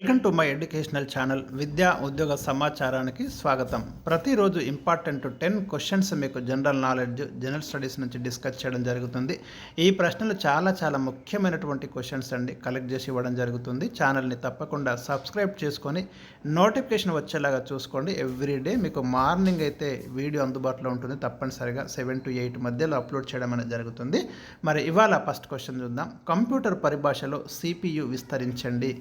Welcome to my educational channel విద్యా ఉద్యోగ సమాచారానికి స్వాగతం. ప్రతిరోజు ఇంపార్టెంట్ 10 క్వశ్చన్స్ మీకు జనరల్ నాలెడ్జ్, జనరల్ స్టడీస్ నుంచి డిస్కస్ చేయడం జరుగుతుంది. ఈ ప్రశ్నలు చాలా ముఖ్యమైనటువంటి క్వశ్చన్స్ అండి, కలెక్ట్ చేసి ఇవ్వడం జరుగుతుంది. ఛానల్ని తప్పకుండా సబ్స్క్రైబ్ చేసుకొని నోటిఫికేషన్ వచ్చేలాగా చూసుకోండి. ఎవ్రీడే మీకు మార్నింగ్ అయితే వీడియో అందుబాటులో ఉంటుంది. తప్పనిసరిగా 7 to 8 మధ్యలో అప్లోడ్ చేయడం అనేది జరుగుతుంది. మరి ఇవాళ ఫస్ట్ క్వశ్చన్ చూద్దాం. కంప్యూటర్ పరిభాషలో CPU విస్తరించండి.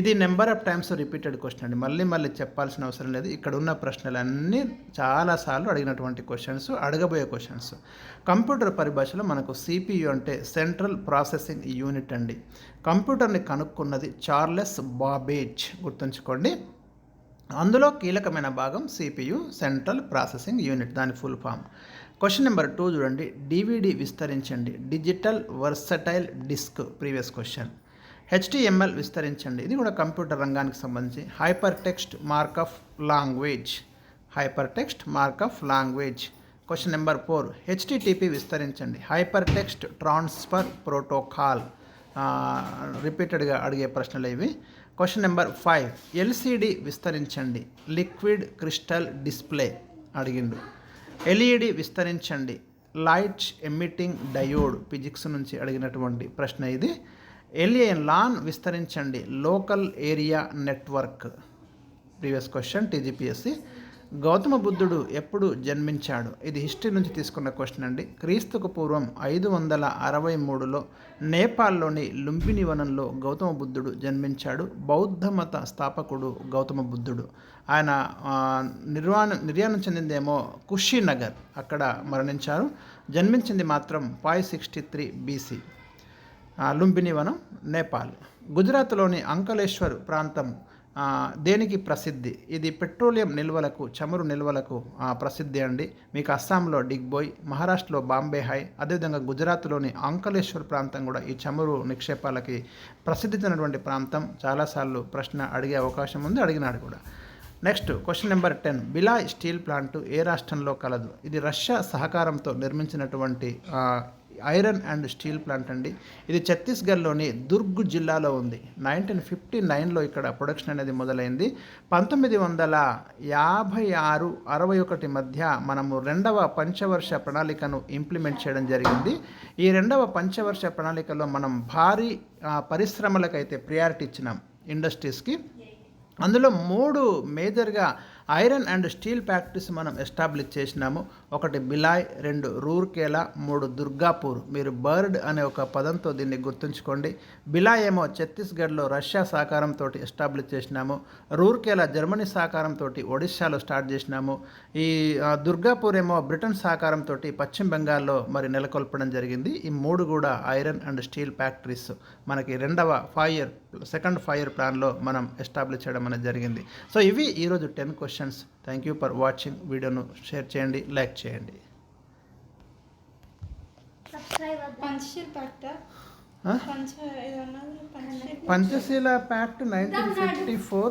ఇది number of times repeated question అండి, మళ్ళీ చెప్పాల్సిన అవసరం లేదు. ఇక్కడ ఉన్న ప్రశ్నలన్నీ చాలాసార్లు అడిగినటువంటి క్వశ్చన్స్, అడగబోయే క్వశ్చన్స్. కంప్యూటర్ పరిభాషలో మనకు CPU అంటే సెంట్రల్ ప్రాసెసింగ్ యూనిట్ అండి. కంప్యూటర్ని కనుక్కున్నది చార్లెస్ బాబేజ్, గుర్తుంచుకోండి. అందులో కీలకమైన భాగం CPU, సెంట్రల్ ప్రాసెసింగ్ యూనిట్, దాని ఫుల్ ఫామ్. క్వశ్చన్ నెంబర్ 2 చూడండి. DVD విస్తరించండి. Digital versatile disc, previous question. HTML విస్తరించండి. ఇది కూడా కంప్యూటర్ రంగానికి సంబంధించి. Hypertext markup language, hypertext markup language. Question number 4. HTTP విస్తరించండి. Hypertext transfer protocol. రిపీటెడ్గా అడిగే ప్రశ్నలు ఇవి. Question number 5. LCD విస్తరించండి. లిక్విడ్ క్రిస్టల్ డిస్ప్లే అడిగిండు. LED విస్తరించండి. లైట్ ఎమిటింగ్ డయోడ్, ఫిజిక్స్ నుంచి అడిగినటువంటి ప్రశ్న ఇది. LAN విస్తరించండి. Local area network, previous question TGPSC. Gautama బుద్ధుడు ఎప్పుడు జన్మించాడు? ఇది హిస్టరీ నుంచి తీసుకున్న క్వశ్చన్ అండి. క్రీస్తుకు పూర్వం 563లో నేపాల్లోని లుంబిని వనంలో గౌతమ బుద్ధుడు జన్మించాడు. బౌద్ధ మత స్థాపకుడు గౌతమ బుద్ధుడు. ఆయన నిర్యాణం చెందిందేమో కుషినగర్, అక్కడ మరణించారు. జన్మించింది మాత్రం 563 BC. లుంబిని వనం, నేపాల్. గుజరాత్లోని అంకలేశ్వర్ ప్రాంతం దేనికి ప్రసిద్ధి? ఇది పెట్రోలియం నిల్వలకు, చమురు నిల్వలకు ప్రసిద్ధి అండి. మీకు అస్సాంలో డిగ్బోయ్, మహారాష్ట్రలో బాంబే హై, అదేవిధంగా గుజరాత్లోని అంకలేశ్వర్ ప్రాంతం కూడా ఈ చమురు నిక్షేపాలకి ప్రసిద్ధి చెందినటువంటి ప్రాంతం. చాలాసార్లు ప్రశ్న అడిగే అవకాశం ఉంది, అడిగినాడు కూడా. Next question number 10. Bhilai steel plant ఏ రాష్ట్రంలో కలదు? ఇది రష్యా సహకారంతో నిర్మించినటువంటి ఐరన్ అండ్ స్టీల్ ప్లాంట్ అండి. ఇది ఛత్తీస్గఢ్లోని దుర్గ్ జిల్లాలో ఉంది. 1959లో ఇక్కడ ప్రొడక్షన్ అనేది మొదలైంది. 1956-61 మధ్య మనము 2వ పంచవర్ష ప్రణాళికను ఇంప్లిమెంట్ చేయడం జరిగింది. ఈ 2వ పంచవర్ష ప్రణాళికలో మనం భారీ పరిశ్రమలకైతే ప్రియారిటీ ఇచ్చినాం, ఇండస్ట్రీస్కి. అందులో 3 మేజర్గా ఐరన్ అండ్ స్టీల్ ఫ్యాక్టరీస్ మనం ఎస్టాబ్లిష్ చేసినాము. 1 బిలాయ్, 2 రూర్కేలా, 3 దుర్గాపూర్. మీరు బర్డ్ అనే ఒక పదంతో దీన్ని గుర్తుంచుకోండి. బిలాయ్ ఏమో ఛత్తీస్గఢ్లో రష్యా సహకారంతో ఎస్టాబ్లిష్ చేసినాము. రూర్కేలా జర్మనీ సహకారంతో ఒడిశాలో స్టార్ట్ చేసినాము. ఈ దుర్గాపూర్ ఏమో బ్రిటన్ సహకారంతో పశ్చిమ బెంగాల్లో మరి నెలకొల్పడం జరిగింది. ఈ 3 కూడా ఐరన్ అండ్ స్టీల్ ఫ్యాక్టరీస్ మనకి సెకండ్ 5 ఇయర్ ప్లాన్లో మనం ఎస్టాబ్లిష్ చేయడం అనేది జరిగింది. సో ఇవి ఈరోజు 10 questions. Thank you for watching. వీడియోను షేర్ చేయండి, లైక్ చేయండి. పంచశీల ప్యాక్ట్ 1954